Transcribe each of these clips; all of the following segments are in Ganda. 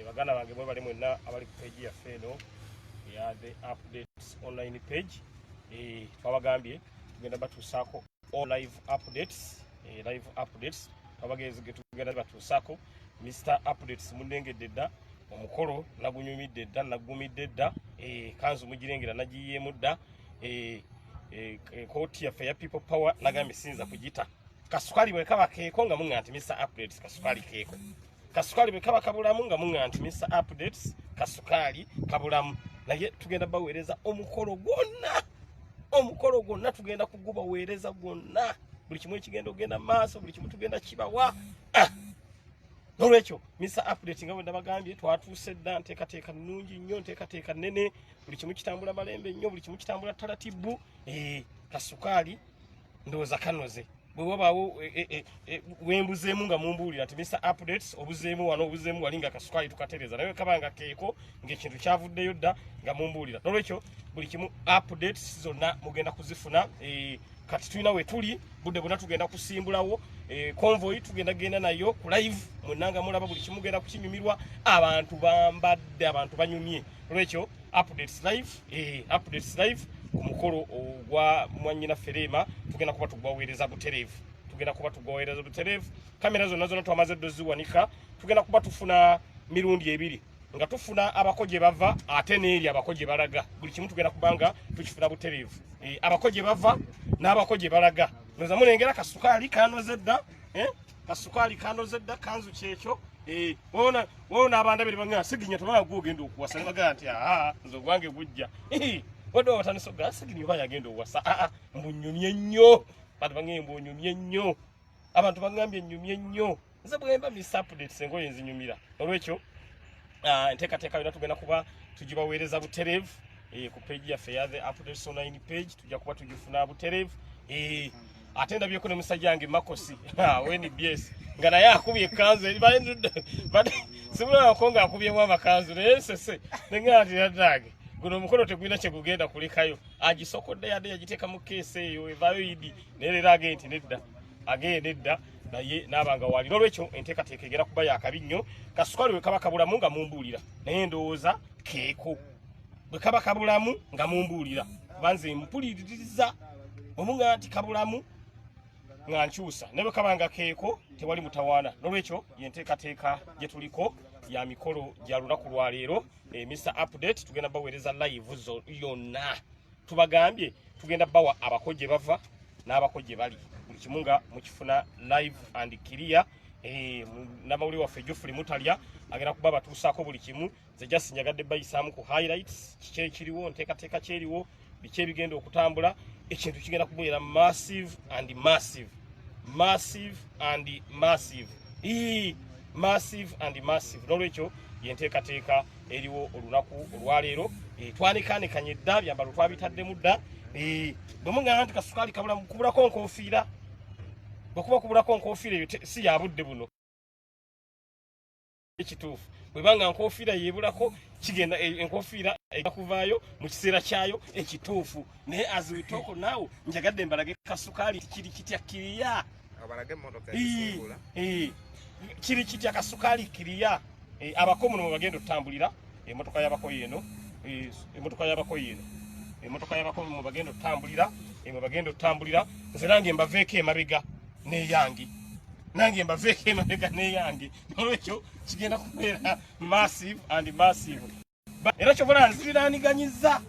baganda bange bwe bali mwenna abali ku page yaffe eno ya the updates online page. Twabagambye tugenda batuusaako all live updates. Live updates twabageze tugenda batuusaako Mr Updates mundengedde dda omukolo nagunyumidde dda nagumidde dda kanzu mugirengera nagiyeemu dda kooti yaffe ya people power nagambye sinza kugita kasukali bwe kaba keeko nga muŋŋa nti Mr Updates kasukali keeko kasukali bwe kaba kabulamu nga muŋŋa nti Mr Updates kasukali kabulamu. Naye tugenda baweereza omukolo gwonna tugenda kugubaweereza gwonna buli kimu ekigenda ogenda maaso buli kimu tugenda kibawa. Nolwekyo Mr Update nga bwe ndabagambye twatuuse dda nteekateeka nnungi nnyo nteekateeka nnene buli kimu kitambula malembe nnyo buli kimu kitambula taratibu. Kasukali ndowooza kanoze bwe wabaawo wembuzeemu nga mumbuulira nti Mr Updates obuzeemu wano obuzeemu wali nga kasukali tukatereza naye kabanga keeko ng'ekintu kyavuddeyo dda nga mumbuulira. Nolwekyo buli kimu updates zonna mugenda kuzifuna. Kati tulina we tuli budde bwonna tugenda kusimbulawo convoy tugenda genda nayo ku live mwenanga mulaba buli kimu genda kukinyumirwa abantu bambadde abantu banyumye. Nolwekyo updates live ku mukolo ogwa mwanyina Ferema tugenda kuba tubaweereza butereevu kamera zonna twamaze doziwanika tugenda kuba tufuna mirundi ebiri nga tufuna abakoje bava ate n'eri abakoje balaga buli kimu tugenda kubanga tukifuna butereevu abakoje bava n'abakoje balaga noza mulengera kasukali kanoze dda kasukali kanoze dda kanzu kyekyo wona abandabiri banga siginya tomala gugenda okuwasa baga nti nzo gwange gujja wado wataniso gasiginya oba yagenda okuwasa mbunyumye nnyo bantu bange mbunyumye nnyo abantu bagambye nyumye nnyo nze bwemba Mr Updates engoye nzinyumira. Olwekyo enteekateeka yonna tugenda kuba tugibaweereza butereevu ku page yaffe ya the updates online page tujja kuba tugifuna butereevu. Ate ndabyeko ne musajja wange Makosi WNBS nga naye akubye ekkanzu simulaba ko nga akubyemu amakanzu naye sese nenga nti yaddage guno omukolo tegulina kye gugenda kulekayo agisokodde yadde yagiteeka mu keesi eyo evaayo idi naye leero agende edda naye n'abanga wali. Nolwekyo enteekateeka egera kuba yakabi nnyo. Kasukali bwe kaba kabulamu nga mumbuulira naye ndowooza keeko bwe kaba kabulamu nga mumbuulira banze mpuliririza omuŋŋa nti kabulamu nga nkyusa ne bwe kabanga keeko tewali mutawaana. Nolwekyo yenteekateeka gye tuliko ya mikolo gya lunaku lwa leero. Mr Update tugenda baweereza live yonna tubagambye tugenda bawa abakoje bava n'abakoje bali buli kimu nga mukifuna live and clear. Namawulire waffe Geoffrey Mutalya agenda kuba batuusaako buli kimu. Nze just njagadde bayisaamu ku highlights kiki ekiriwo nteekateeka kyeriwo biki ebigenda okutambula ekintu kigenda kubeera massive and massive. Nolwekyo yenteekateeka eriwo olunaku olwaleero. Twanekaanekanye dda byambalo twabitaddemu dda bwe mugamba nti kasukali kabulamu kubulako nkofiira bwekuba kubulako nkofiira eyo si yabudde buno ekituufu bwebanga nkofiira yebulako kigenda enkofiira ejja kuvaayo mu kiseera kyayo ekituufu naye aziwitooko naawe njagadde mbalage kasukali kiri kitya kiriya kiri kitya kasukali kiriya abakomuno mwe bagenda otutambulira emmotoka y'abakoyi eno emmotoka y'abakomi mwe bagenda otutambulira nze nange mbaveeko emabega n'eyange nolwekyo kigenda kubeera massive and massive. Era kyobula nziriraaniganyiza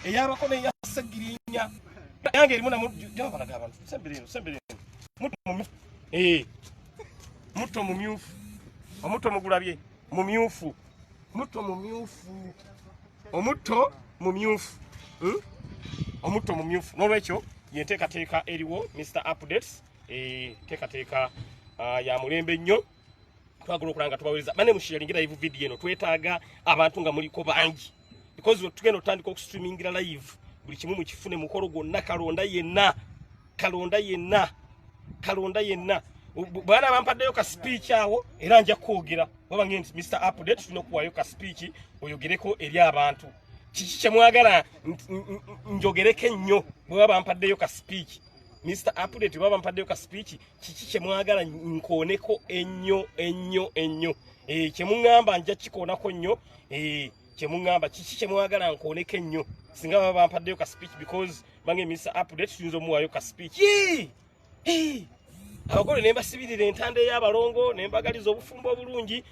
ey'abakono eyasegirinya yange erimu namubalaga abantu sembere mutto mumyufu omutto mugulabye mumyufu omutto mumyufu. Nolwekyo yenteekateeka eriwo Mr Updates teekateeka ya mulembe nnyo. Twagala okulanga tubaweereza bane musharingira live video eno twetaaga abantu nga muliko bangi because tugenda otandika okustreamingira live buli kimu mukifune mukolo gwonna kalonda yenna bwana bampaddeyo ka speech awo era nja kwogera wabange nti Mr Update tulina okuwaayo ka speech oyogereko eri abantu kiki kye mwagala njogereko ennyo bwe bampaddeyo ka speech Mr. Update baba mpaddeyo ka speech kiki kye mwagala nkooneko ennyo kye mungamba nja kikoonako nnyo kye mungamba kiki kye mwagala nkooneko ennyo singa baba mpaddeyo ka speech because bange Mr. Update tuyinza omuwaayo ka speech abagole ne mbasibirira entanda y'abalongo ne mbagaliza obufumbo obulungi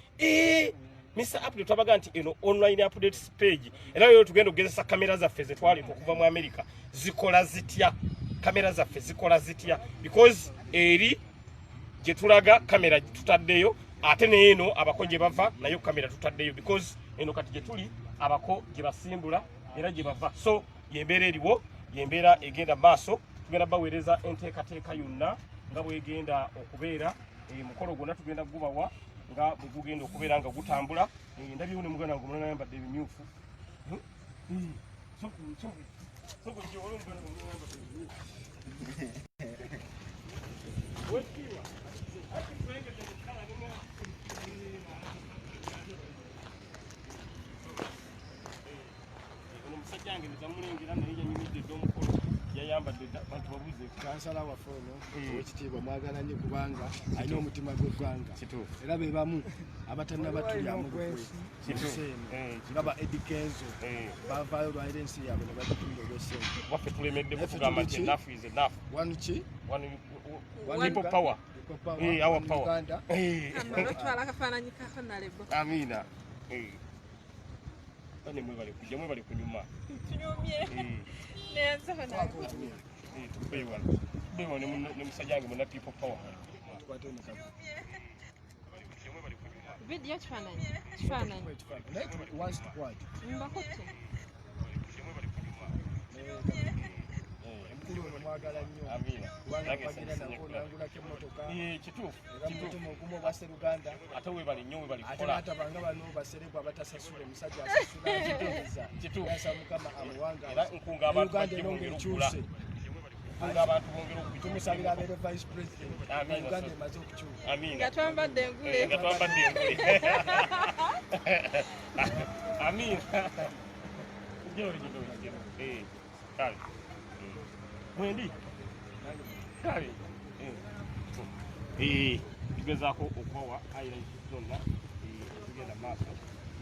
Mr. Update twabaga nti eno online updates page era yo tugenda okugezesa kamera zaffe ze twali okuva mu America zikola zitya kamera zaffe zikola zitya because eri gye tulaga kamera tutaddeyo ate neeno abako gye bava nayo kamera tutaddeyo because eno kati gye tuli abako gye basimbula era gye bava so yembeera eriwo yembeera egenda maaso tugenda baweereza enteekateeka yonna nga bwegenda okubeera mukolo gwonna tugenda gubawa nga bwe gugenda okubeera nga gutambula ndabyewo ne muganda wange omulala yambadde ebimyufu omusajja wange nezamulengera naye yanyumidde dda omukolo yayambadde bantu babuze kansala waffe ono owekitiibwa mwagala nnyo kubanga alina omutima gw'eggwanga era be bamu abatannabatuulyamu nga ba Eddie Kenzo bavaayo lwaliro ensi yaabwe ne bagituula olw'essente waffe tulemedde kugamba nti enough is enough people power our power batwala akafaananyi kako nalebo amina bane mwebale kujja mwebale kunyuma tunyumye nenzaho nalebo tubeewa ne musajja wange muna people power video kifaananyi mbakotte mwagala nnyo kulangulako emmotoka omutima ogumu obwa Sseruganda ate webali nnyo webali ate kukola batabanga bano baserebu abatasasula omusajja asasula yasa mukama amuwanga era nkunga abantu Uganda bajje eno bongera ng'ekyuse okula nkunga abantu bongera okubitumusabira tumusabira abeere vice president Uganda emaze okukyuka amina nga twambadde engule nga twambadde engule amina kale mwendi kale tugezaako okubawa highlight zonna tugenda maaso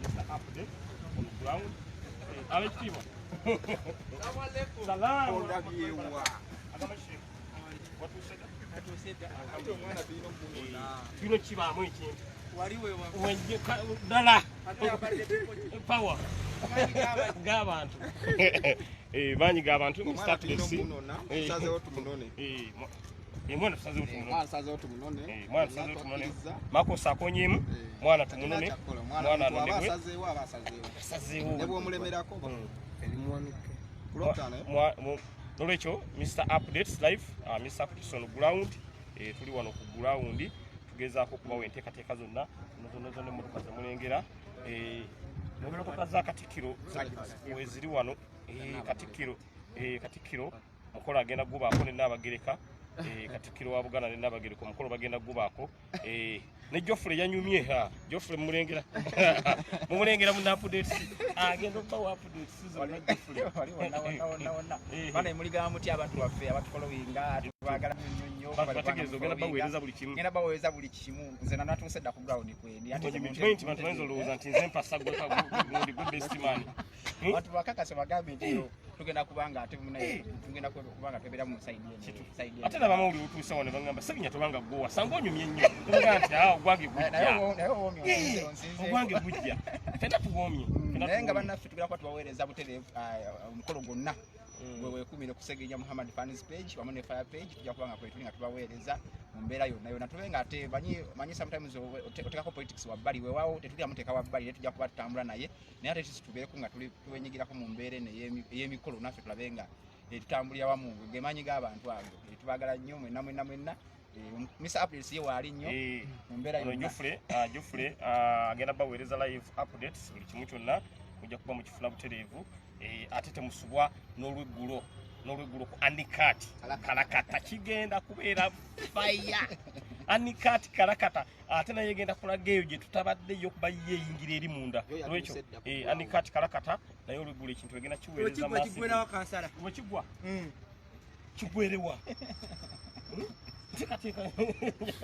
Mr. Update on the ground abekitiibwa salaamu tulina kibaamu ekintu ddala power g'abantu maanyi g'abantu mwana tusazeewo tumunone makosa akonyeemu mwana tumunone mwana anonebwe nolwekyo Mr. Updates live Mr. Updates on ground tuli wano ku ground tugezaako okubawa enteekateeka zonna zonna emmotoka zemulengera n'emmotoka za Katikkiro weziri wano Katikkiro mukolo agenda gubaako ne Nnaabagereka Katikkiro wa Buganda ne Nnaabagereka omukolo bagenda gubaako ne Geoffrey yanyumye Geoffrey mumulengera mu Updates agenda okubawa Updates zonna Geoffrey bana muligamba muti abantu baffe abatufolowinga tubagala nnyo bategeeza ogenda baweereza buli kimu ngenda baweereza buli kimu nze natuuse dda ku ground kwendi ate bantu bayinza olowooza nti nze mpasa gundi good best man abantu bakakase bagambe nti tugenda kubanga ate tugenda kubanga twebeera mu saidi ate nabamawuli otuusa wano bagamba sebinya tobanga gwowa sanga onyumye nnyo oga nti ogwange ogwange gujja fena tuwoomye naye nga bannaffe tugenda kuba tubaweereza butereevu omukolo gwonna wewekumire kusegenya Muhammad Fans page wamu ne Fire page tujja kubanga kwetuli nga tubaweereza mu mbeera yonna tube nga ate manyi sometimes otekako politics wabbali weewaawo tetulya muteeka wabbali naye tujja kuba tutambula naye ate tubeereku nga tuwenyigirako mu mbeera eno ey'emikolo naffe tulabe nga tutambulira wamu gemanyi g'abantu ago tubaagala nnyo mwenna Mr. Updates ye waali nnyo mu mbeera yonna Geoffrey agenda baweereza live updates buli kimu kyonna mujja kuba mukifuna butereevu ate temusubwa n'olweggulo ku Anikat kalakata kigenda kubeera faya Anikat kalakata ate naye genda kulaga eyo gye tutabaddeyo kuba yeeyingira eri munda olwekyo Anikat kalakata naye olweggulo ekintu egenda kiweereza maaso bwe kigwa kigwerewa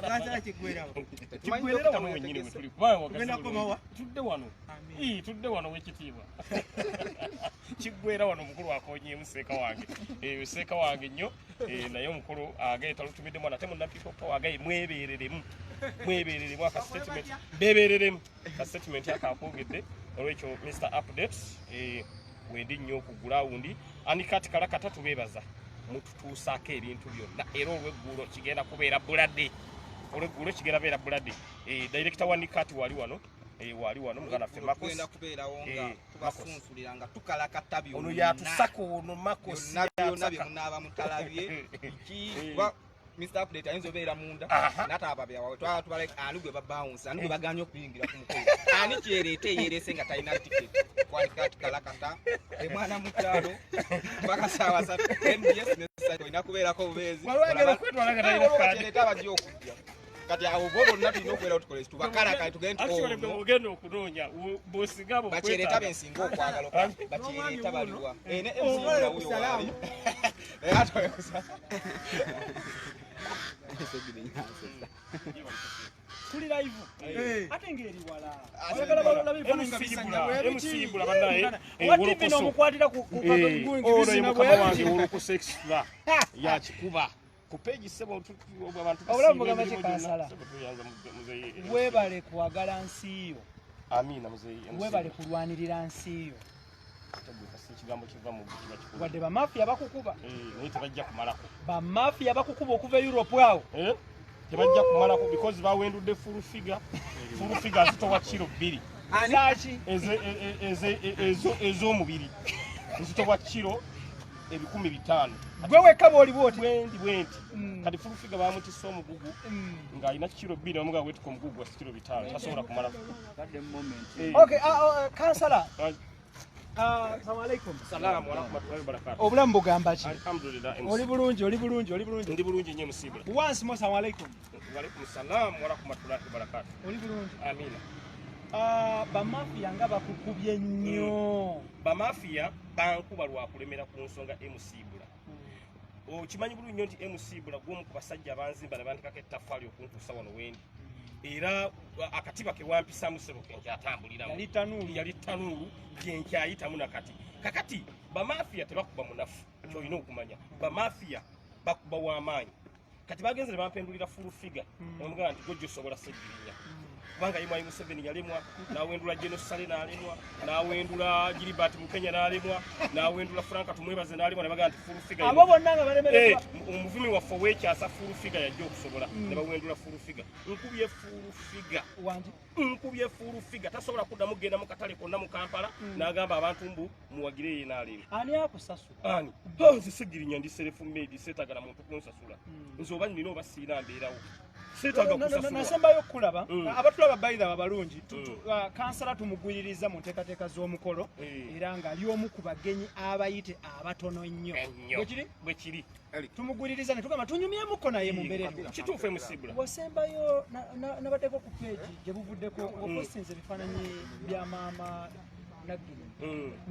Kanzala kigwerawa. kigwerera wano wenyini we tuli kubanga tudde wano wekitiibwa kigwera wano omukulu akonyeemu seeka wange seeka wange nnyo naye omukulu agaye talutumidde mwana ate munnapiiko power agaye mwebeereremu aka statement beebeereremu ka statement akakwogedde olwekyo Mr. Update wendi nnyo okugula wundi anikati kalakata tubeebaza mututuusaako ebintu byonna era olwegguulo kigenda kubeera bulade olwegguulo kigenda beera bulade director wa nikati wali wano mugana ffe Marcos kugenda kubeerawo nga tubasunsulira nga tukalakata byonna ono yatusaka ono Marcos byonna bye munaaba mutalabye Mr. Update ayinza obeera munda n'ataaba byawawe twala tubaleka ani gwe babawunsa ani gwe baganye okuyingira ku mukolo ani kyereete yeerese nga talina tiketi kwanikati kalakata emwana mu kyalo mpaka saawa 3 MBS ne olina kubeerako obubeezi kyereeta abajja okujja kati awo bo bonna tulina okubeera otukole tubakalakale tugende ogenda okunoonya bw'osigabo bakyereeta bensinga okwagala bakyereeta baliwa ne mcwuyo waali naye atoyosa tuli live ate ngeri wala emusibula bannaye wativi n'omukwatira ku wange olukusa extra yakikuba ku peegi sebo abantu obulamu bugamba kikansala webale kwagala nsi yo amina muzeyi webale kulwanirira nsi yo ekigambo kiva mu kiba kikulu wadde bamafiya bakukuba naye tebajja kumalako bamafiya bakukuba okuva Europe awo tebajja kumalako because bawendudde full figure zitowa kiro 2 zaki ez'omubiri zitowa kiro 500 gwe wekka bw'oli bwoti bwenti kati full figure bamutisa omugugu ng'alina kiro 2 bamuga wetuka omugugu wa kiro 5 tasobola kumalako okay kansala assalamu alaikum. Salamu warahmatullahi wabarakatuh. Obulamu bugamba ki? Alhamdulillah. Oli bulungi. Ndi bulungi nnyo musibula. Once more assalamu alaikum. Wa alaikum salam warahmatullahi wabarakatuh. Oli bulungi. Amina. Bamafiya nga bakukubye nnyo. Bamafiya bankuba lwa kulemera ku nsonga emusibula. Okimanyi bulungi nnyo nti emusibula gwomu ku basajja abanzimba ne bandikako ettaffaali okuntuusa wano wendi. Era akatiba ke wampisa musebo kenja atambuliramu yali tanuulu genkyayitamu nakati kakati bamafiya tebakuba munafu kyolina okumanya bamafiya bakuba w'amaanyi kati bagenze ne bampendulira full figure omugamba nti gojja osobola Sseggirinya kubanga Imai Museveni yalemwa n'awendula General Sale n'alemwa n'awendula Gilbert Mukenya n'alemwa n'awendula Frank Tumwebaze n'alemwa ne bagamba nti full figure abo bonna nga balemererwa omuvumi waffe weekyasa full figure yajja okusobola ne bawendula full figure nkubye full figure wangi nkubye full figure tasobola kuddamu genda mu katale konna mu Kampala n'agamba abantu mbu muwagire ye n'alemwa ani akusasula ani nze Sseggirinya ndi self made seetagala muntu kunsasula nze oba nina oba siina mbeerawo nasembayo okulaba abatulaba bayira abalungi kansala tumugwiririza mu nteekateeka z'omukolo era ng'ali omu ku bagenyi abayite abatono nnyo bwe kiri tumugwiririza ne tugamba tunyumyemuko naye mu mbeera kituufu emusibula wasembayo nabaddeko ku peegi gye buvuddeko wakosinza ebifaananyi bya maama Nagirinya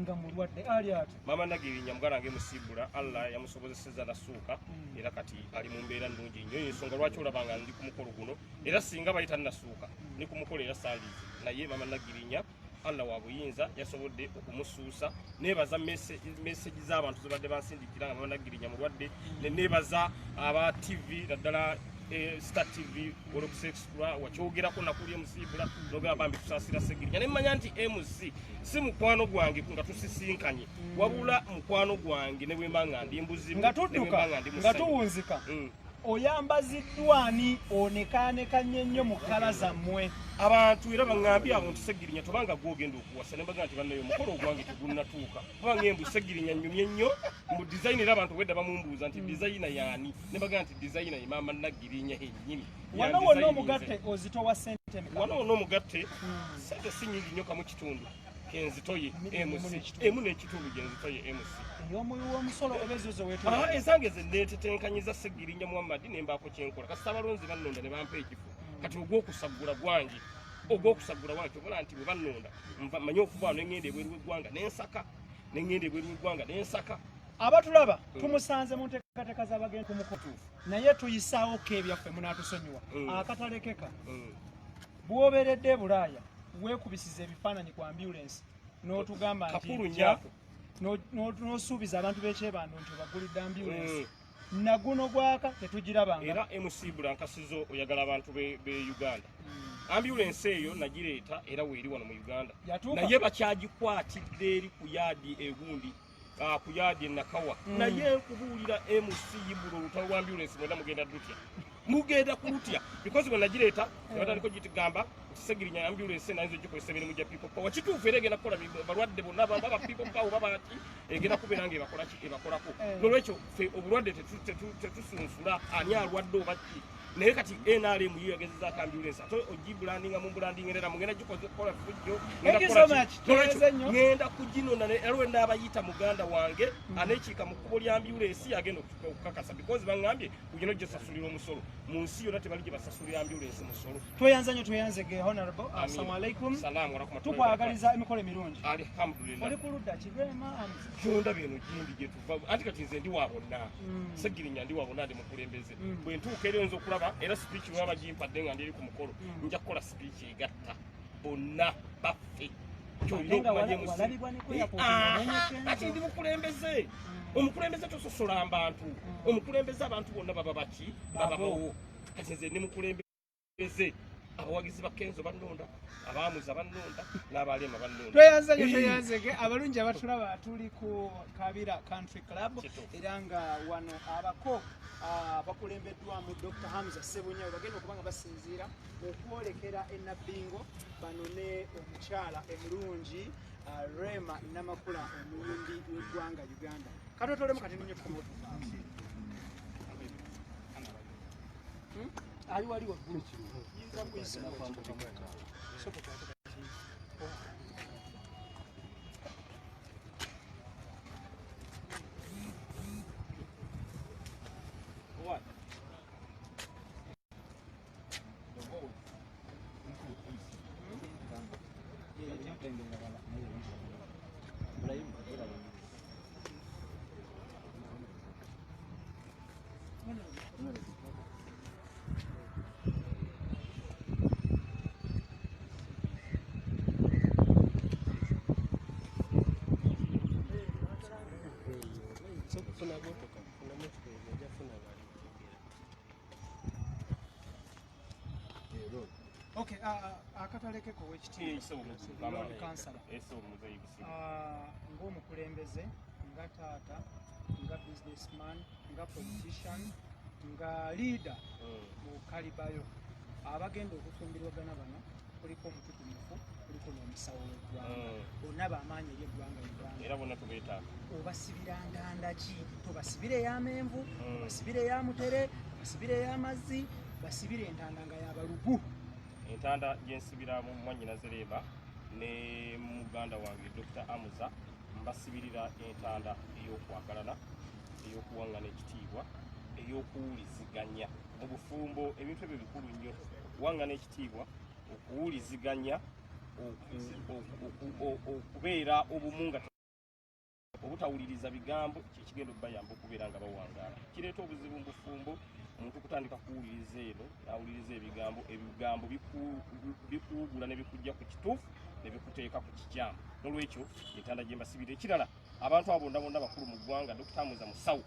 nga mulwadde ali ate maama Nagirinya mugalange musibula Allah yamusobozeseza nasuuka era kati ali mu mbeera nnungi nnyo ensonga lwaki olabanga ndi ku mukolo guno era singa bayita nasuuka ni ku mukolo era saalizi naye maama Nagirinya Allah wa buyinza yasobodde okumusuusa nebaza message z'abantu zibadde bansindikira nga maama Nagirinya mulwadde ne nebaza aba TV naddala Star TV olukusextra wakyogerako nakulye musibula nogamba bambi tusaasira Sseggirinya ne mmanya nti MC si mukwano gwange nga tusisinkanye wabula mukwano gwange ne bwe mbanga ndi mbuzibu nga tudduka nga tuwunzika oyambaziddwani onekaanekanye nnyo mu kkala zammwe abantu era baŋŋambye abo nti Sseggirinya tobanga gwogenda okuwasa ne mbaga nti bannayo omukolo ogwange tegunnatuuka kubanga embu Sseggirinya nnyumye nnyo mu design era abantu wedda bamumbuuza nti designer yaani ne mbaga nti designer ye maama Nagirinya hennyini wano wonna omugatte ozitowa ssente wano wonna omugatte ssente si nnyingi nnyo kamu kitundu kenzitoye emu n'ekitundu genzitoye MC omusolo obezozo wetu ezange ze neetetenkanyiza Sseggirinya Muhammad ne mbaako kyenkola kasita abalonzi bannonda ne bampa ekifo kati ogw'okusagula gwange tobola nti bwe bannonda manye okuva wano neŋŋenda ebweru w'eggwanga nensaka abatulaba tumusanze mu katekeza abagenyi ku mukotu naye tuyisaawo ko ebyaffe munaatusonyiwa akatalekeka bw'obeeredde Bulaaya weekubisiza ebifaananyi ku ambulance n'otugamba nti n'osuubiza abantu b'ekyebando nti obagulidde ambulance naguno gwaka tetugirabanga era MC Bulankasizo oyagala abantu be Uganda ambulance eyo nagireeta era weeri wano mu Uganda naye bakyagikwatidde eri ku yaadi egundi ku yaadi Nakawa naye kubuulira MC Iburo olutalo lwa ambulance mwenda mugenda dutya mugenda kulutya because bwe nagireeta batandika gitugamba Segirinya ambulance nazo gikozesa emirimu gya people power kituufu era egenda kukola balwadde bonna baba people power baba ati egenda kubeera nga ebakolako nolwekyo ffe obulwadde tetusunsula ani alwadde oba ki naye kati NRM yagezezzaako ambulance ate ogibrandinga mu branding era mugenda gikola fujjo ngenda kuginona era wenda abayita muganda wange anekiika mu kkubo lya ambulance yagenda okukakasa because bangambye kugino gyesasulira omusolo mu nsi yonna tebali gye basasulira ambulance musolo tweyanzege honorable assalamu alaikum tukwagaliza emikolo emirungi alhamdulillah oli ku ludda Kirema kyonda bino gindi gye tuva anti kati nze ndi wa bonna Segirinya ndi wa bonna ndi mukulembeze bwe ntuuka era nzo okulaba era speech bwe bagimpadde nga ndiri ku mukolo nja kukola speech egatta bonna baffe ati ndi mukulembeze omukulembeze tososola abantu omukulembeze abantu bonna baba baki bababawo kati nze ndi mukulembeze abawagizi ba Kenzo bannonda abaamuza bannonda n'abalema bannonda tweyanzege abalungi abatulaba tuli ku Kabira Country Club era nga wano abako bakulembeddwamu Dr. Hamza Sebunya bagenda okubanga basinziira okwolekera enabbingo banone omukyala emulungi Rema Namakula omuyimbi w'eggwanga Uganda katotolemu kati ninyo tukomoto ali wali waggulu yinza kuyisima Okay, akatalekeko w'ekitiibwa kansala ng'omukulembeze nga taata nga businessman nga politician nga leader mu Kalibayo abagenda okufumbirwagana bano kuliko omutukumifu kuliko n'omusawo w'eggwanga bonna b'amaanyi eri eggwanga Uganda era bonna tubeetaaga obasibira ndanda ki tobasibire ey'amenvu basibire ey'amutere basibire ey'amazzi basibire entanda nga y'abalugu entanda gyensibira mu Mwannyina Zereba ne muganda wange Dr. Amuza mbasibirira entanda ey'okwagalana ey'okuwangana ekitiibwa ey'okuwuliziganya mu bufumbo ebintu ebyo bikulu nnyo okuwangana ekitiibwa okuwuliziganya okubeera obumu nga obutawuliriza bigambo kyekigenda okubayamba okubeera nga bawangaala kireeta obuzibu mu bufumbo omuntu kutandika kuwuliriza eno nawuliriza ebigambo bikuwugula ne bikujja ku kituufu ne bikuteeka ku kikyamu nolwekyo entanda gye mbasibira ekirala abantu abo bonna bonna bakulu mu ggwanga Dr. Amuza musawo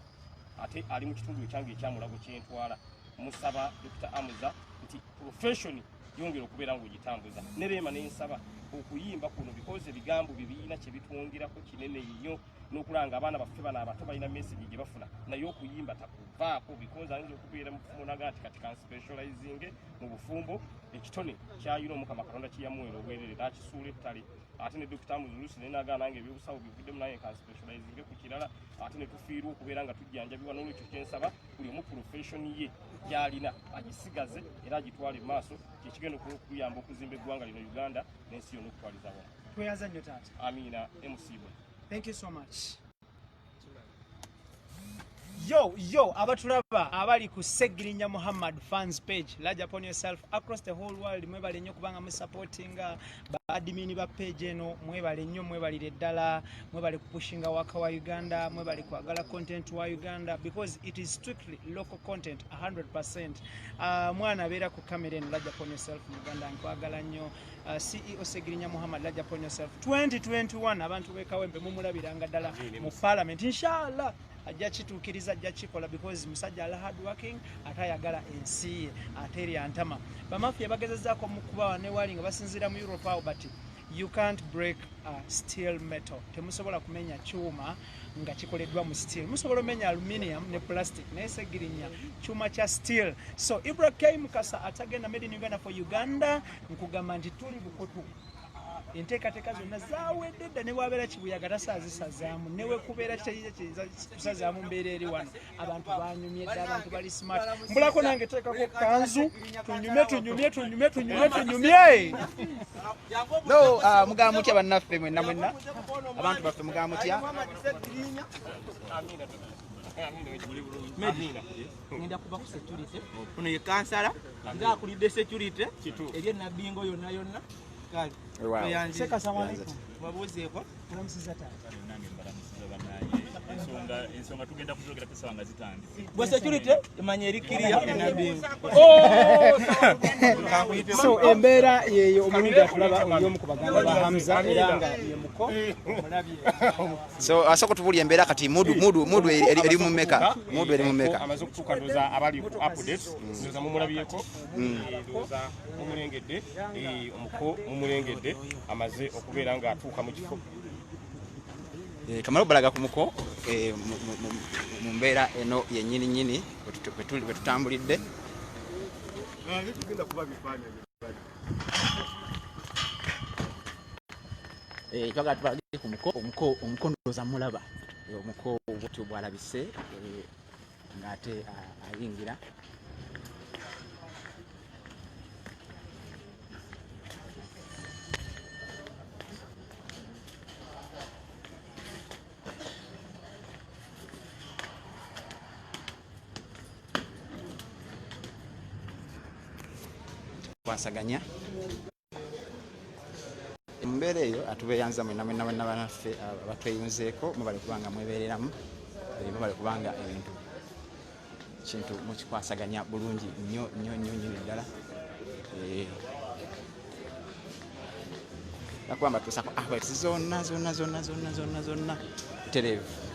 ate ali mu kitundu ekyange ekyamulago kyentwala musaba Dr. Amuza nti profession yongera okubeera ng'ogitambuza ne Rema n'ensaba okuyimba kuno because ebigambo bibiina kye bitwongirako kinene nnyo n'okulanga abaana baffe bano abato balina message gye bafuna naye okuyimba takuvaako because ayinza okubeera mufunaga nti kati kanspecializing mu bufumbo ekitone kyayina Omukama Katonda kiyamuwera obwerere nakisuula ettale ate ne Dr. Muzulusi nenagaana nange ebyobusawo bivuddemu naye kanspecializing ku kirala ate ne tufiirwa okubeera nga tujjanjabibwa n'olwekyo kyensaba buli omu profession ye gy'alina agisigaze era agitwale mu maaso kyekigenda okuyamba okuzimba eggwanga lino Uganda n'ensi yonna okutwaliza wamu. Tweyaza nnyo taata. Amina MC. Thank you so much. Yo, abatulaba abali ku Segirinya Muhammad fans page, large upon yourself across the whole world. Mwebale nnyo kubanga mu supporting admin ba page eno mwebale nnyo mwebalire ddala mwebale kupushinga waka wa Uganda mwebale kwagala content wa Uganda because it is strictly local content 100%. Mwana abeera ku kamera eno Lajja Upon Yourself Uganda nkwagala nnyo. CEO Segirinya Muhammad Lajja Upon Yourself 2021 abantu bekawembe mumulabiranga ddala mu parliament inshallah ajja kituukiriza ajja kikola because musajja ala hard working atayagala ensi ye ateri antama bamafia bagezezzaako mukuba ne wali nga basinzira mu Europe but you can't break steel metal temusobola kumenya chuma nga kikoleddwa mu steel musobola menya aluminium ne plastic naye Segirinya chuma cha steel so Ibrahim Kasa atagenda made in Uganda for Uganda nkugamba nti tuli bukutu enteekateeka zonna zaawedde dda ne bwabeera kibuyaga tasaazisazaamu newe kubeera kusazaamu mbeera eri wano abantu banyumye dda abantu bali smart mbulako nange teekako kanzu tunyumye no mugamba mutya bannaffe mwenna abantu baffe mugamba mutya ngenda kuba ku security ono ye kansala nga akulidde security eri nabingo yonna kale Seka salamu babuzeeko olamusiza taata ensonga tugenda kuzogera kusanga zitandise gwe security emanya erikiriya enabingo so embeera yeyo omulundi atulaba olyomu ku baganda ba Hamza era nga ye muko omulabye so asoko tubulya embeera kati mudu eri mu meka amaze okutuuka ndoza abali ku update ndoza mumulabyeko ndoza mumulengedde omuko mumulengedde amaze okubeera nga atuuka mu kifo kamala obalaga ku muko mu mbeera eno yennyini bwe tutambulidde twagala tubalage ku omuko ndowooza mulaba omuko bwotyo bwalabise ng'ate ayingira kwasaganya mumbeera eyo atubeeyanza mwena banaffe abatweyunzeeko mubale kubanga mwebeereramu mubale kubanga ebintu kintu mukikwasaganya bulungi nnyo ddala bakubamba tuusako zonna tereevu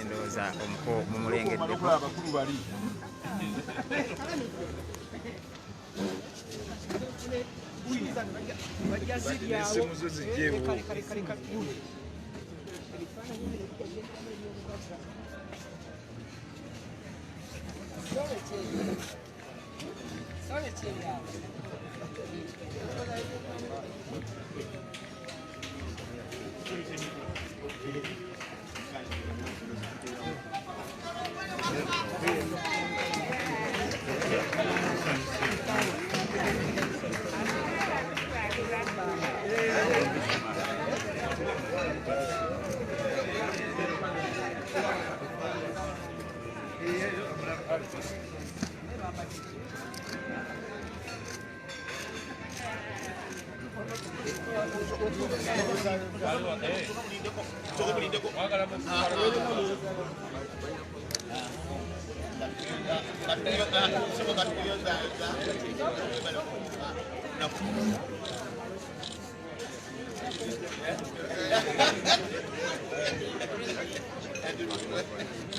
endowooza omuko mumulengedde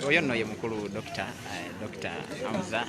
oyo nno ye mukulu Dr. Hamza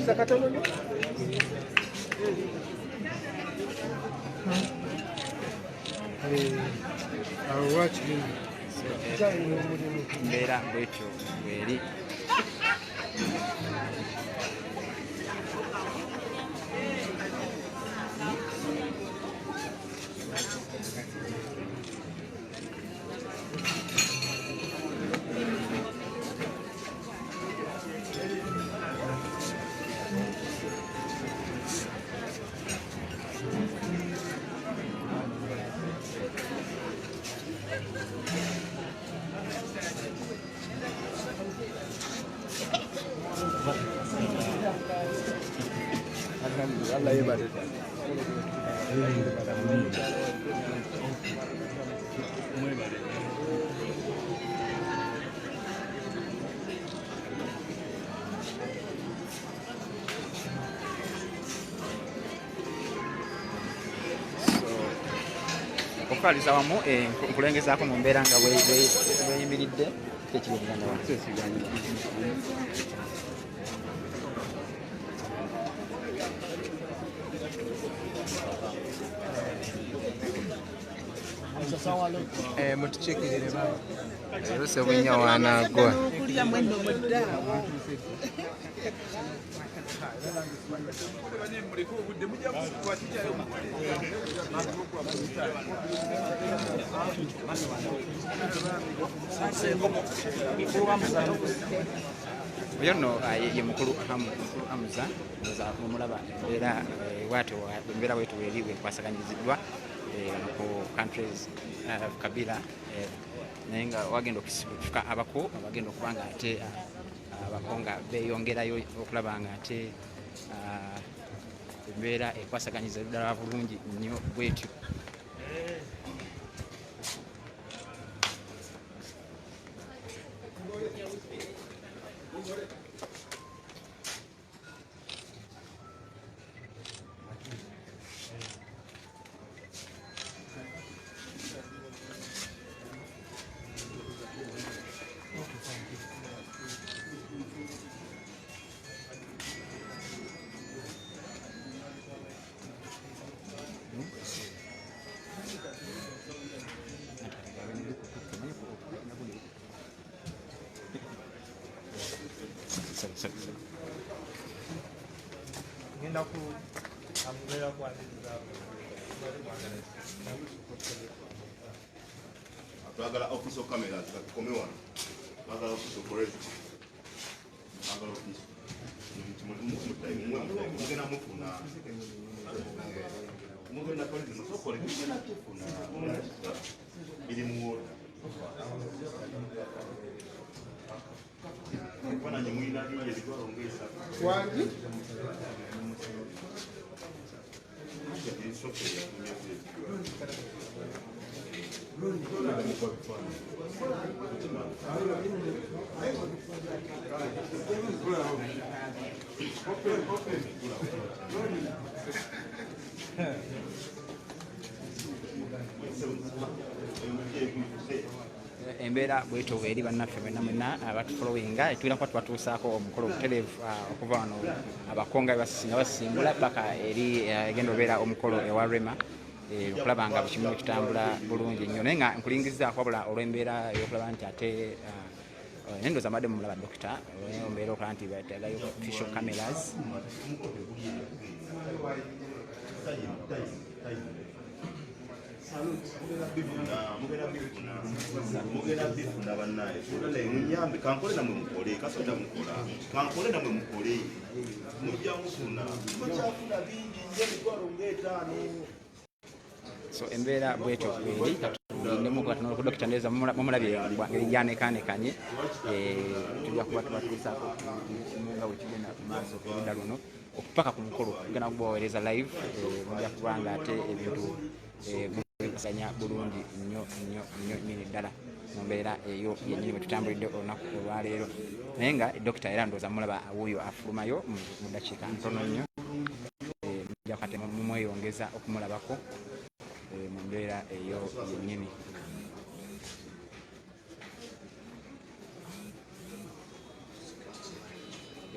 Ongeza katono nyo. I'll watch him. Mbera bwetyo bweri. Allah ya bada. Okukaliza wamu nkulengezaako mu mbeera nga bweyimiridde tekiri muganda wange. Mutuchekirire baba. Leero Ssebunya wanaagwa. Oyo nno ye mukulu Hamza mumulaba era embeera bwetu eri bwekwasaganyiziddwa ku countries Kabila naye nga wagenda okusibuka abako bagenda okuba nga ate abako nga beeyongerayo okulaba nga ate embeera ekwasaganyiza ddala bulungi nnyo bwetyo. Twagala official cameras kakome wano. Twagala official forensic. Twagala official. Mugenda mufuna. Mugenda forensic sokole mugenda tufuna. Bili muwoda. Bwana nyimwina bije bitwalo ngesa. Wangi? Embeera bwetyo eri bannaffe mwenna abatufolowinga etwira kuba tubatuusaako omukolo obutereevu okuva wano abakonga nga basimbula paka eri egenda obeera omukolo ewa Rema okulaba nga bukimu kitambula bulungi nnyo naye nga nkulingizaako wabula olw'embeera y'okulaba nti ate nendoza mbadde mumulaba dokita olw'embeera okulaba nti bategayo official cameras. Mugenda bifuna bannaye munyambe kankole namwe mukole kasoda mukola kankole namwe mukole mujja mufuna mukyafuna bingi nje emitwalo ng'etaano. So embeera bwetyo eri katulindemu katono ku dokita Ndeza mumulabye ngeri gyanekanekanye tujja kuba tubatuusaako nga bwekigenda mu maaso oludda luno okupaka ku mukolo tugenda kubaweereza live mujja kuba nga ate ebintu bikusanya bulungi nnyo nnyini ddala mu mbeera eyo yennyini bwe tutambulidde olunaku olwaleero naye nga dokita era ndowooza mulaba wuuyo afulumayo mu ddakiika ntono nnyo mujja kate mumweyongeza okumulabako mu mbeera eyo yennyini.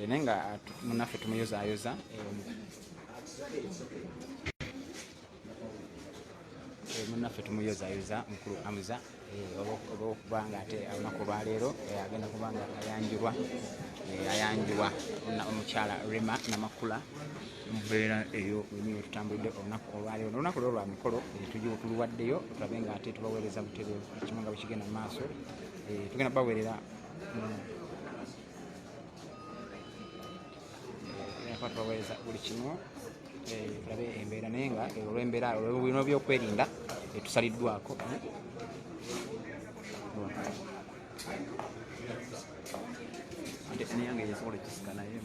nenga munaffe tumuyozayoza munaffe tumuyozayoza mukulu Amuza olwokubanga ate olunaku lwaleero agenda kubanga ayanjulwa omukyala Rema Namakula mubeera eyo wenyewe tutambulidde olunaku olwaleero olunaku lwo lwa mikolo tuluwaddeyo tulabe nga ate tubaweereza butereevu ekimu nga bwekigenda mu maaso tugenda baweerera tubaweereza buli kimu tulabe embeera naye nga olw'embeera olw'ebino byokwerinda tusaliddwako ate niyange yesobola ekisika naye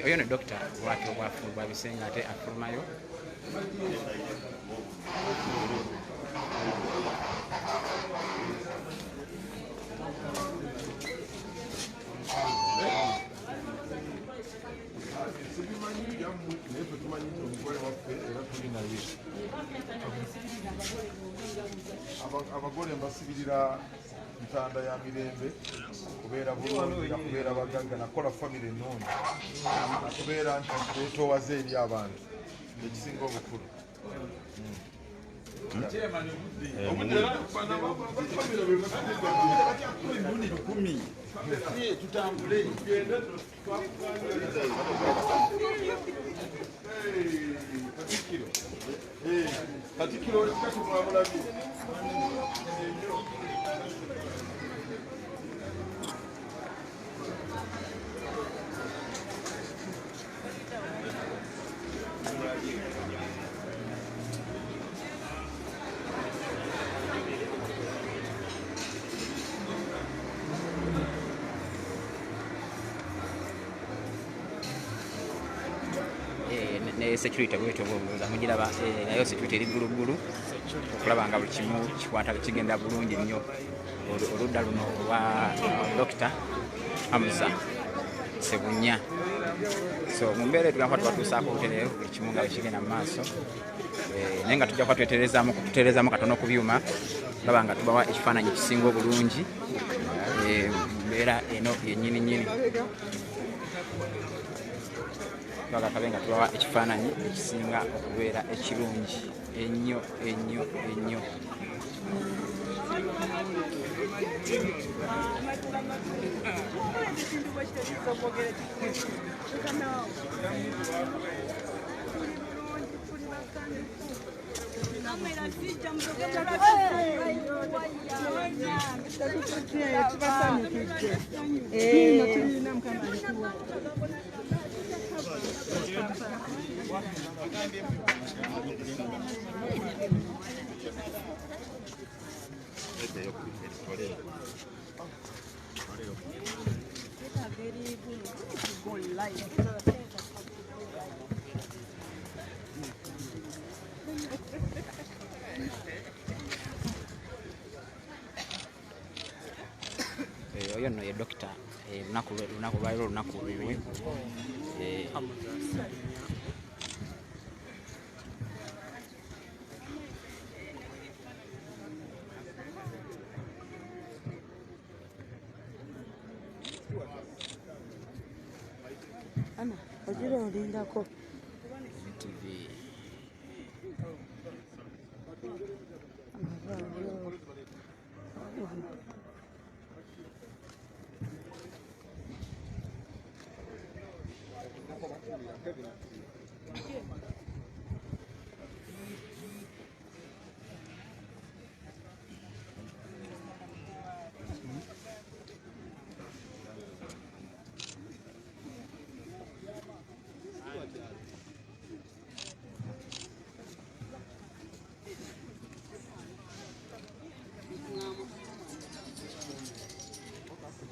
oyo ne dokita bwatyo bwabisenga ate afulumayo abagole mbasibirira ntanda ya mirembe kubeera bulungi nakubeera bagagga nakola famire ennungi nakubeera nti twetoowaze eri abantu ekisinga obukulu tutambule Katikiro kati mwamulabi ne security bwetyo bwobuuza mugiraba nayo security eri ggulugulu okulaba nga buli kimu kikwata kigenda bulungi nnyo oludda luno olwa Dr. Amuza Sebunya so mu mbeera tugamba tubatuusaako butereevu buli kimu nga bwekigenda mu maaso naye nga tujja kuba tutereezaamu katono ku byuma olaba nga tubawa ekifaananyi kisinga obulungi mbeera eno yennyini twagakabe nga tubawa ekifaananyi ekisinga okubeera ekirungi ennyo. Oyo nno ye dokita lunaku lwaliro olunaku lwiwe Ana, ojira olindako. TV.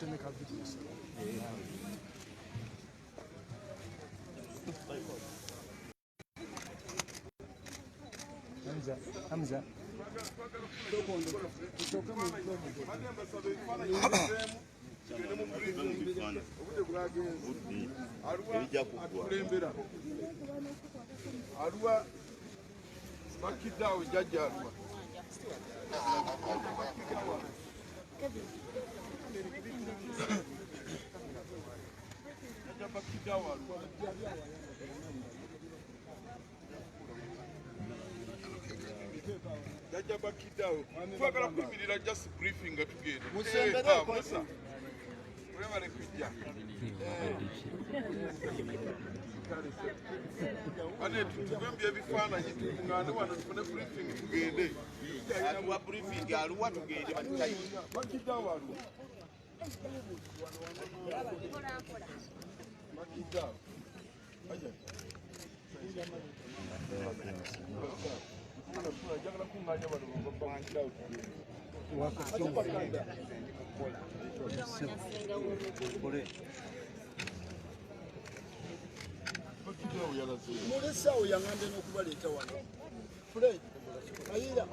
tutemeka video. Hamza. Arua Bakidao Jaji Arua. Jaja Bakidao. Twagala kuyimirira just briefing nga tugenda. Musa. Urabale kujja. Ane tugambye ebifaananyi tungane wano tufune briefing tugende. Aluwa briefing aluwa tugende batutayi. Bakidao aluwa. Bakidao. Aja. Jagala kunganya bano Bakidao tugende. Mulesawo yangande n'okubaleeta wano. Fred, ayira.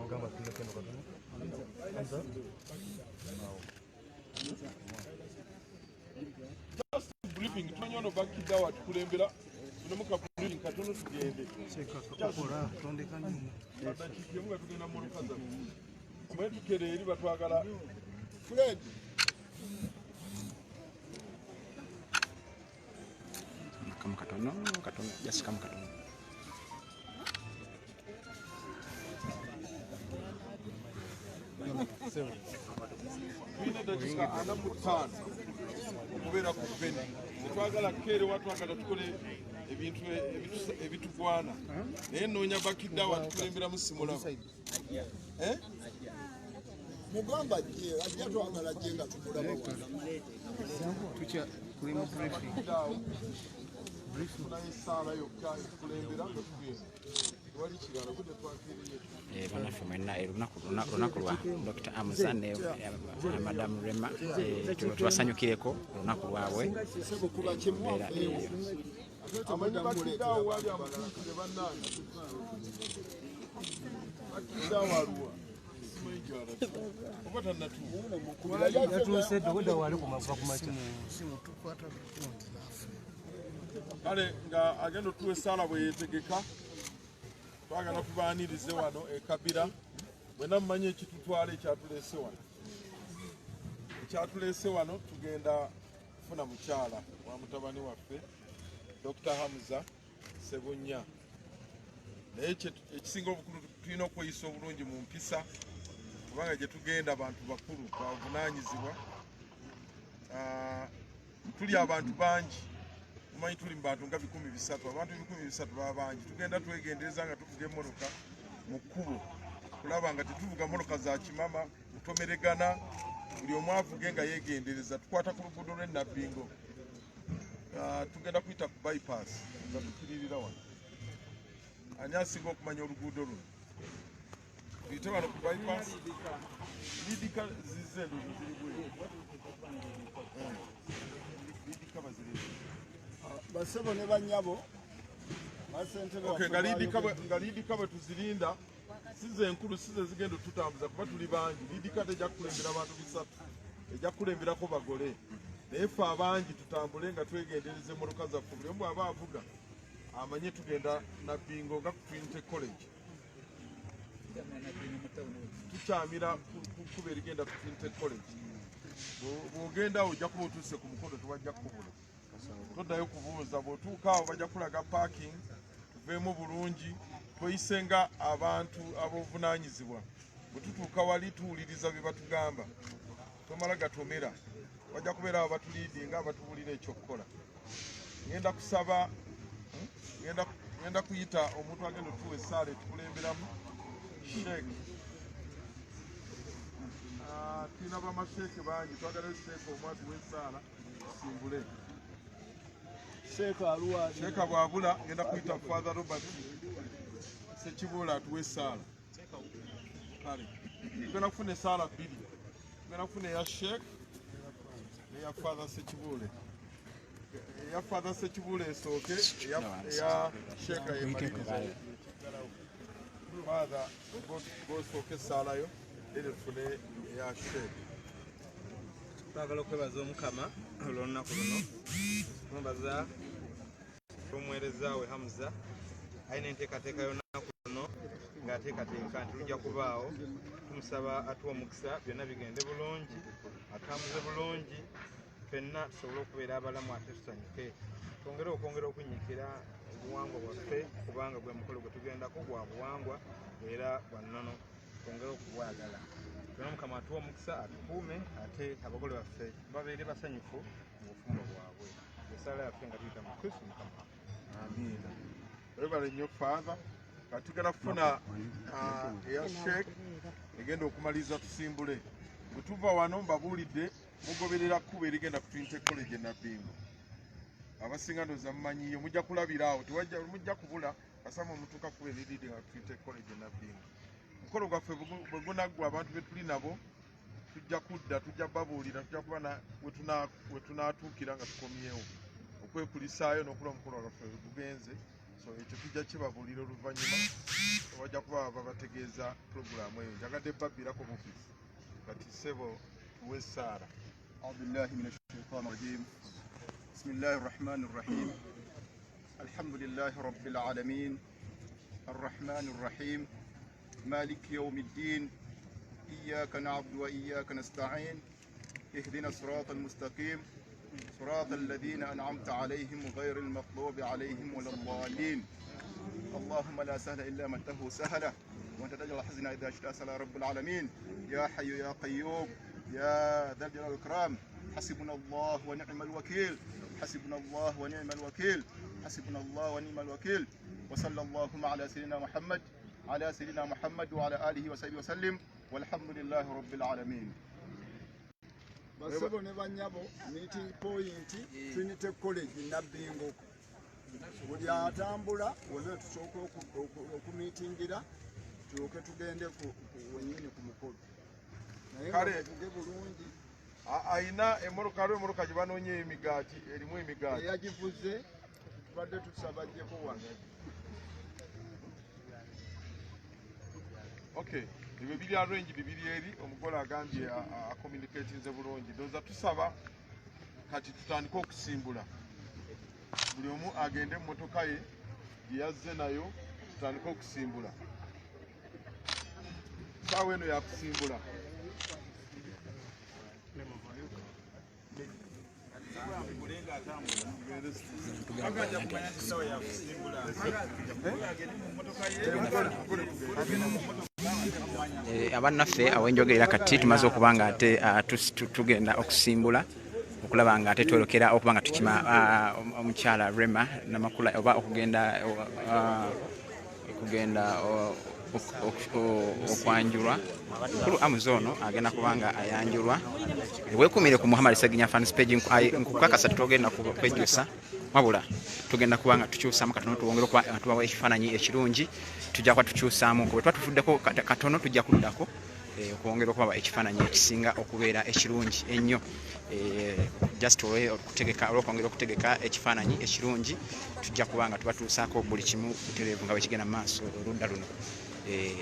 Just briefing, tumanye ono Bakidao atukulembera. Tunemuka briefing katono tugende. Sekakora tondeka nyuma. Batakikimu tugenda mu lukaza. Mwe tukere eri batwagala. Fred. Katono, just come katono. Twine dakika ana mutano okubeera ku bene. Twagala kere watwagala tukole ebintu ebitugwana. Naye noonya Bakidao atukulembera mu simulamu. Mugamba je, ajja twagala je nga tukulaba wano. Tucha kuli mu briefing. Banaffe mwenna olunaku lwa Dr. Hamza ne Madam Rema tubasanyukireko olunaku lwabwe embeera eyo. Kale nga agenda tuwe sala bwe yetegeka twagala tubaanirize wano ekabira bwena mumanye ekitutwala ekyatuleese wano. Ekyatuleese wano tugenda kufuna mukyala wa mutabani waffe Dr. Hamza Sebunya. Naye ekisinga obukulu tulina okweyisa obulungi mu mpisa kubanga gye tugenda abantu bakulu bavunaanyizibwa. Tuli abantu bangi. Tumanyi tuli mu bantu nga 300, abantu 300 baba bangi. Tugenda twegendereza nga tuvuga emmotoka mu kkubo kulaba nga tetuvuga mmotoka za kimama kutomeregana, buli omu avuge nga yeegendereza. Tukwata ku luguudo lw'e Nabbingo, tugenda kuyita ku bypass nga tukiririra wano. Ani asinga okumanya oluguudo luno? Tuyite wano ku bypass. Lidika zize ndozo ziri bweru. Lidika bazirebe. Basebo ne banyabo basentebe nga lidika bwe tuzirinda size enkulu size zigenda tutambuza kuba tuli bangi. Lidika tejja kulembera abantu 3, ejja kulemberako bagole. Naye ffe abangi tutambule nga twegendereza emmotoka zaffe. Buli omu aba avuga amanye tugenda Nabbingo nga ku Trinity College. Tukyamira kuba erigenda ku Trinity College. Bw'ogenda awo ojja kuba otuuse ku mukono tewajja kubula. Toddayo kubuuza, bw'otuuka awo bajja kulaga parking, tuveemu bulungi, tweyise nga abantu ab'obuvunaanyizibwa. Bwe tutuuka wali tuwuliriza bye batugamba, tomala gatomera. Bajja kubeera abo batuliidinga abatubuulira ekyokukola. Ngenda kusaba, ngenda kuyita omuntu agenda otuwa essaala etukulemberamu, Sheikh. Tulina bamasheeke bangi, twagalayo Sheikh omwatu w'essaala simbule. Sheikh bwabula ngenda kuyita Father Robert Sekiboola atuwe essaala. Kale tugenda kufuna essaala 2. Tugenda kufuna eya Sheikh n'eya ya Father Sekibule. Ya Father Sekibule esooke ya Sheikh ayemalize. Father bosooke salayo erefune ya Sheikh. Twagala okwebaza Omukama olw'olunaku luno. Mwebaza omwereeza we Hamza ayina enteekateeka y'olunaku luno ng'ateekateeka nti lujja kubaawo. Tumusaba atuwa omukisa byonna bigende bulungi, atambuze bulungi, ffenna tusobole okubeera abalamu ate tusanyuke. Twongere okunyiikira obuwangwa bwaffe kubanga gwe mukolo gwe tugendako gwa buwangwa era gwa nnono. Twongere okubwagala. Twena Mukama atuwa omukisa atukuume ate abagole baffe babeere basanyufu mu bufumbo bwabwe. Esala yaffe nga tuyita mu Kristo Mukama. Amiina. Webale nnyo Father. Katugenda kufuna eya Sheikh egenda okumaliza tusimbule. Bwe tuva wano mbabuulidde mugoberera kkubo erigenda ku Trinity College e Nabbingo. Abasinga ndowooza mumanyiyo mujja kulabira awo mujja kubula kasama mutuuka kkubo eriride nga Trinity College e Nabbingo. Omukolo gwaffe bwe gunaggwa abantu be tuli nabo tujja kudda tujja babuulira tujja kuba we tunaatuukira nga tukomyewo okwekulisaayo n'okulaba omukolo gwaffe gugenze. So ekyo tujja kibabuulira oluvannyuma bajja kuba babategeeza puroguramu eyo. Njagadde babbirako bufisi kati ssebo tuwe essaala. أعوذ بالله من الشيطان الرجيم بسم الله الرحمن الرحيم الحمد لله رب العالمين الرحمن الرحيم مالك يوم الدين إياك نعبد وإياك نستعين اهدنا الصراط المستقيم صراط الذين أنعمت عليهم غير المغضوب عليهم ولا الضالين اللهم لا سهل إلا ما جعلته سهلا وأنت تجعل الحزن إذا شئت سهلا رب العالمين يا حي يا قيوم يا ذا الجلال والإكرام حسبنا الله ونعم الوكيل حسبنا الله ونعم الوكيل حسبنا الله ونعم الوكيل وصلى اللهم على سيدنا محمد وعلى آله وصحبه وسلم والحمد لله رب العالمين. Basebo ne banyabo meeting point Trinity College Nabbingo. Buli atambula wonna tusooka okumiitingira tulyoke tugende wennyini ku mukolo. Kale bulungi ayina emmotoka gye banoonye emigaati erimu emigaati eyagivuze tubadde tusaba ajjeko wano. Okay, ebyo biri arrange bibiri eri omugole agambye acommunicatinze bulungi. Ndowooza tusaba kati tutandike okusimbula. Buli omu agende mu mmotoka ye gye yazze nayo tutandike okusimbula. Saawa eno yakusimbula. Abannaffe awenjogerera kati tumaze okuba nga ate tugenda okusimbula okulaba nga ate twolekera okuba nga tukima omukyala Rema Namakula oba okugenda okwanjulwa mukulu Amuzono agenda kubanga ayanjulwa. Weekumire ku Muhammad Seginya fans page nkukakasa tutogenda kwejjusa wabula tugenda kubanga tukyusamu katono tuwongere okuba tubawo ekifaananyi ekirungi tujja kuba tukyusaamu bwe tuba tufuddeko katono tujja kuddako okwongera okuba ekifaananyi ekisinga okubeera ekirungi ennyo just olw'okwongera okutegeka ekifaananyi ekirungi tujja kubanga tubatuusaako buli kimu butereevu nga bwe kigenda mu maaso oludda luno.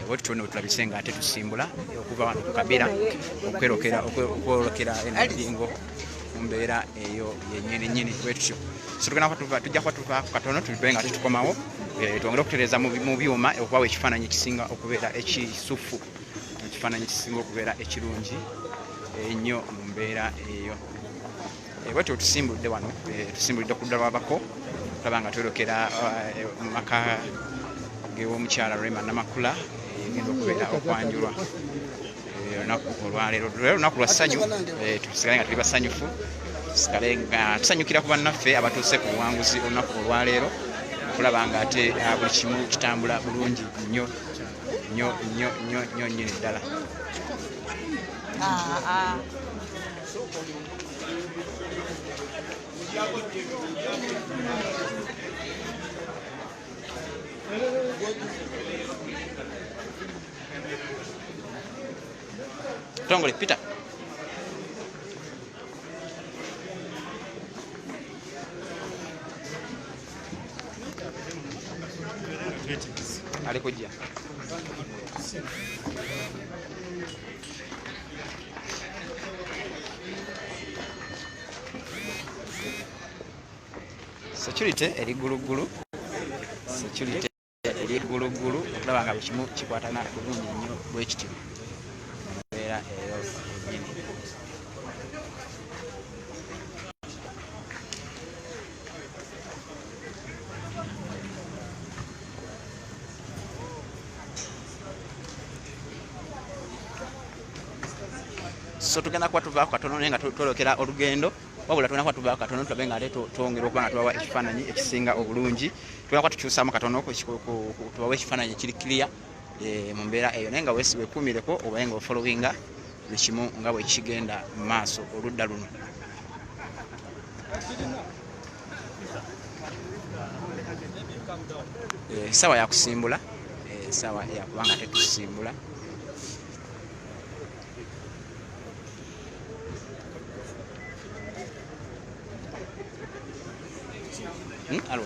Bwetutyo ne bwetulabise nga ate tusimbula okuva wano ku Kabira okwolekera Nabbingo mu mbeera eyo yennyini bwetutyo. So tujja kuba tuva katono tube nga tetukomawo twongere okutereeza mu byuma okubawo ekifaananyi ekisinga okubeera ekisufu ekifaananyi ekisinga okubeera ekirungi ennyo mu mbeera eyo. Bwetyo tusimbulidde wano tusimbulidde ku ludda lw'abako tulaba nga twolekera mu maka g'omukyala Rema Namakula egenda okubeera okwanjulwa olunaku olwaleero. Olunaku lwa ssanyu tusigale nga tuli basanyufu tusigale nga tusanyukira ku bannaffe abatuuse ku buwanguzi olunaku olwaleero okulaba nga ate buli kimu kitambula bulungi nnyo nnyini ddala. Tongole Peter. Athletics. Ali kujja. Security eri gulugulu. Security eri gulugulu okulaba nga kimu kikwatana bulungi nnyo bwekityo. Era eyo nyini. So tugenda kuba tuvaako katono naye nga twolekera olugendo wabula tugenda kuba tuvaako katono tulabe nga ate twongera okuba nga tubawa ekifaananyi ekisinga obulungi tugenda kuba tukyusaamu katono tubawa ekifaananyi ekiri clear mu mbeera eyo naye nga weekuumireko obaye nga ofollowinga buli kimu nga bwe kigenda mu maaso oludda luno. Sawa yakusimbula sawa yakuba nga tetusimbula. Allo.